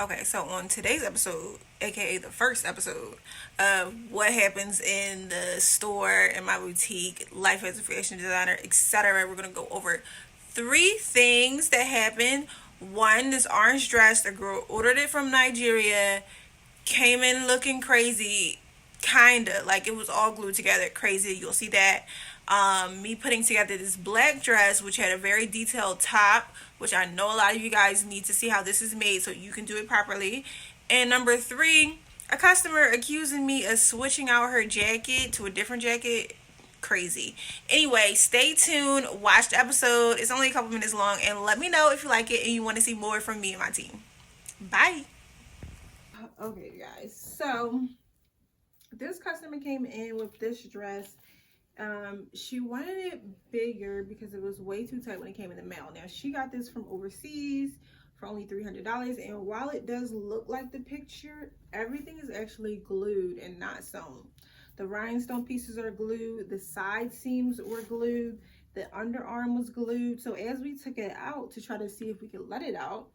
Okay, so on today's episode, aka the first episode of what happens in the store, in my boutique, life as a fashion designer, etc., we're gonna go over three things that happened. One, this orange dress, the girl ordered it from Nigeria, came in looking crazy, kinda like it was all glued together, crazy. You'll see that. Me putting together this black dress, which had a very detailed top, which I know a lot of you guys need to see how this is made so you can do it properly. And number three, a customer accusing me of switching out her jacket to a different jacket. Crazy. Anyway, stay tuned, watch the episode. It's only a couple minutes long, and let me know if you like it and you want to see more from me and my team. Bye. Okay, guys. So this customer came in with this dress. She wanted it bigger because it was way too tight when it came in the mail. Now she got this from overseas for only $300, and while it does look like the picture, everything is actually glued and not sewn. The rhinestone pieces are glued, the side seams were glued, the underarm was glued. So as we took it out to try to see if we could let it out,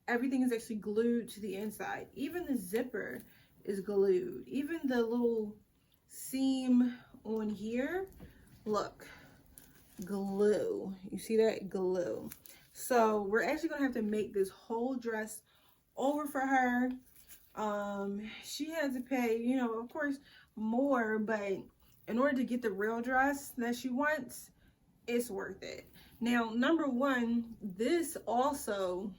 everything is actually glued to the inside. Even the zipper is glued. Even the little seam on here, look, glue. You see that? Glue. So we're actually gonna have to make this whole dress over for her. She had to pay, you know, of course, more, but in order to get the real dress that she wants, it's worth it. Now, number one, this also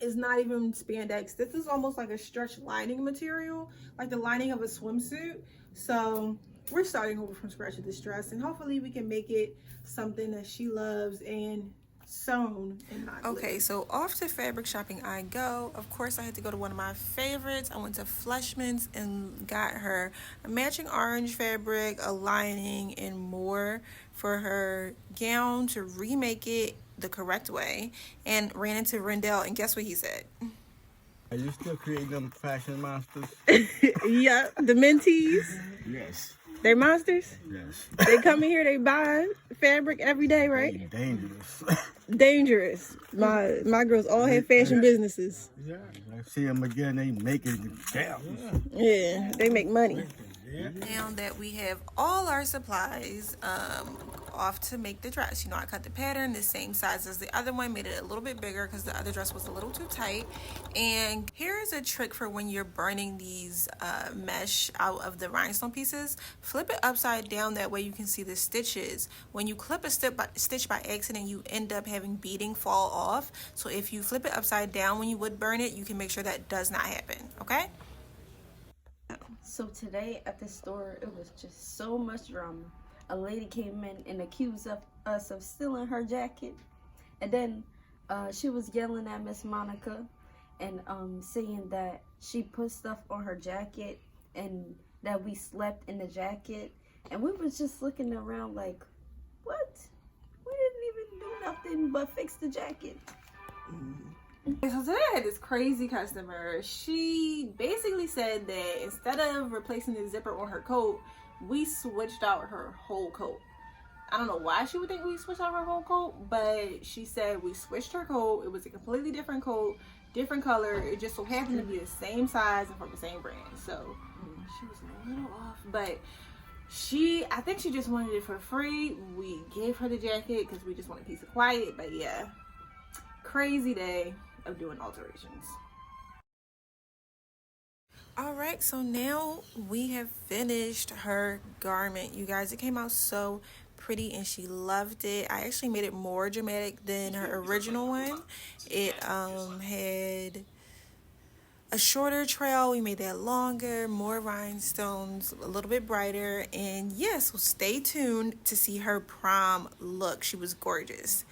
is not even spandex. This is almost like a stretch lining material, like the lining of a swimsuit. So we're starting over from scratch with this dress, and hopefully we can make it something that she loves and sewn and not glued. Okay, so off to fabric shopping I go. Of course, I had to go to one of my favorites. I went to Fleshman's and got her a matching orange fabric, a lining, and more for her gown to remake it the correct way, and ran into Rendell, and guess what he said? Are you still creating them fashion monsters? Yeah, the mentees. Yes. They're monsters. Yes. They come in here, they buy fabric every day, right? Dangerous. Dangerous. My girls all have fashion businesses. Yeah. I see them again, they making damn. Yeah, they make money. Now that we have all our supplies off to make the dress, you know, I cut the pattern the same size as the other one, made it a little bit bigger because the other dress was a little too tight. And here's a trick for when you're burning these mesh out of the rhinestone pieces. Flip it upside down, that way you can see the stitches. When you clip a stitch by accident, you end up having beading fall off. So if you flip it upside down when you would burn it, you can make sure that does not happen, okay? So today at the store, it was just so much drama. A lady came in and accused us of stealing her jacket. And then she was yelling at Miss Monica and saying that she put stuff on her jacket and that we slept in the jacket. And we was just looking around like, what? We didn't even do nothing but fix the jacket. So today I had this crazy customer. She basically said that instead of replacing the zipper on her coat, we switched out her whole coat. I don't know why she would think we switched out her whole coat, but she said we switched her coat. It was a completely different coat, different color. It just so happened to be the same size and from the same brand. So she was a little off, but I think she just wanted it for free. We gave her the jacket because we just wanted peace and quiet. But yeah, crazy day of doing alterations. All right, so now we have finished her garment, you guys. It came out so pretty and she loved it. I actually made it more dramatic than her original one. It had a shorter trail. We made that longer, more rhinestones, a little bit brighter. And yes, so stay tuned to see her prom look. She was gorgeous.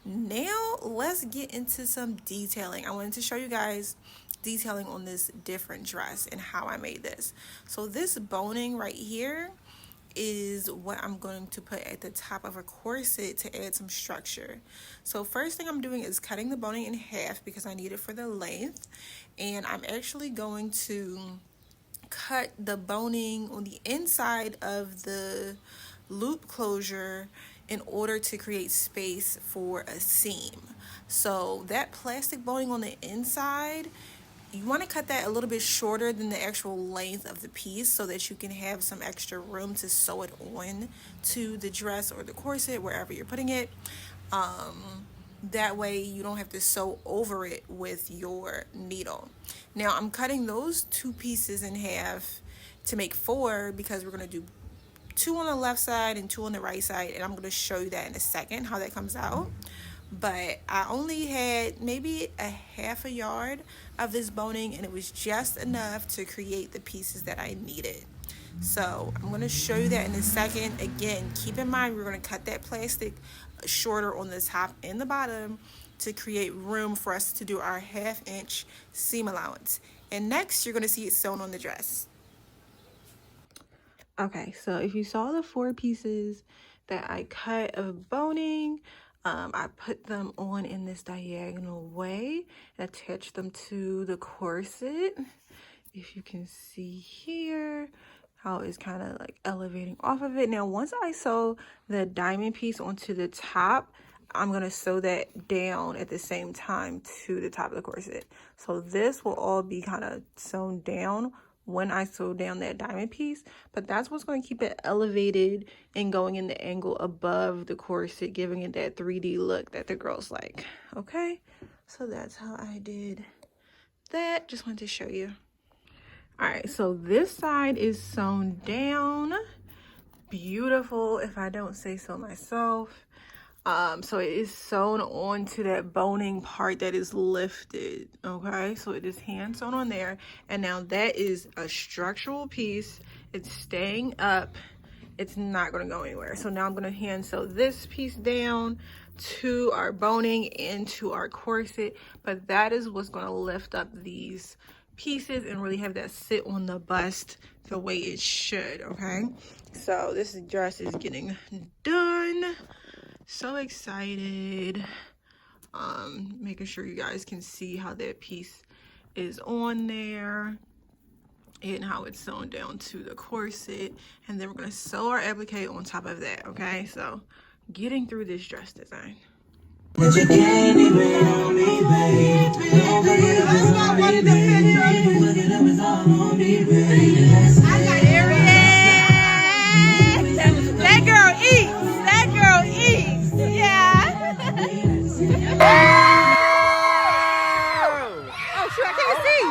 Now let's get into some detailing. I wanted to show you guys detailing on this different dress and how I made this. So this boning right here is what I'm going to put at the top of a corset to add some structure. So first thing I'm doing is cutting the boning in half because I need it for the length, and I'm actually going to cut the boning on the inside of the loop closure in order to create space for a seam. So that plastic boning on the inside, you want to cut that a little bit shorter than the actual length of the piece so that you can have some extra room to sew it on to the dress or the corset, wherever you're putting it. That way you don't have to sew over it with your needle. Now I'm cutting those two pieces in half to make four, because we're going to do two on the left side and two on the right side, and I'm going to show you that in a second how that comes out. But I only had maybe a half a yard of this boning, and it was just enough to create the pieces that I needed. So I'm going to show you that in a second. Again, keep in mind we're going to cut that plastic shorter on the top and the bottom to create room for us to do our 1/2 inch seam allowance. And next you're going to see it sewn on the dress. Okay, so if you saw the 4 pieces that I cut of boning, I put them on in this diagonal way and attached them to the corset. If you can see here, how it's kind of like elevating off of it. Now, once I sew the diamond piece onto the top, I'm going to sew that down at the same time to the top of the corset. So this will all be kind of sewn down when I sew down that diamond piece, but that's what's going to keep it elevated and going in the angle above the corset, giving it that 3D look that the girls like. Okay, so that's how I did that. Just wanted to show you. All right, so this side is sewn down. Beautiful, if I don't say so myself. So it is sewn onto that boning part that is lifted. Okay, so it is hand sewn on there, and now that is a structural piece. It's staying up. It's not going to go anywhere. So now I'm going to hand sew this piece down to our boning and to our corset, but that is what's going to lift up these pieces and really have that sit on the bust the way it should. Okay, so this dress is getting done. So excited. Making sure you guys can see how that piece is on there and how it's sewn down to the corset, and then we're going to sew our applique on top of that. Okay, so getting through this dress design. That girl eats. That girl eats. Yeah. Oh shoot, I can't see.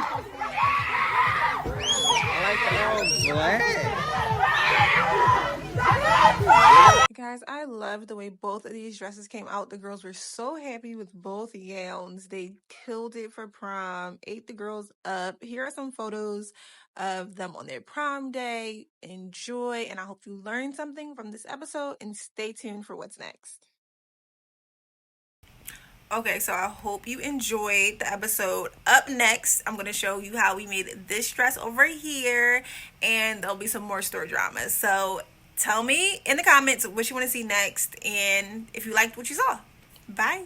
Guys, I love the way both of these dresses came out. The girls were so happy with both gowns. They killed it for prom, ate the girls up. Here are some photos of them on their prom day. Enjoy, and I hope you learned something from this episode, and stay tuned for what's next. Okay, so I hope you enjoyed the episode. Up next, I'm going to show you how we made this dress over here, and there'll be some more store dramas. So tell me in the comments what you want to see next, and if you liked what you saw. Bye.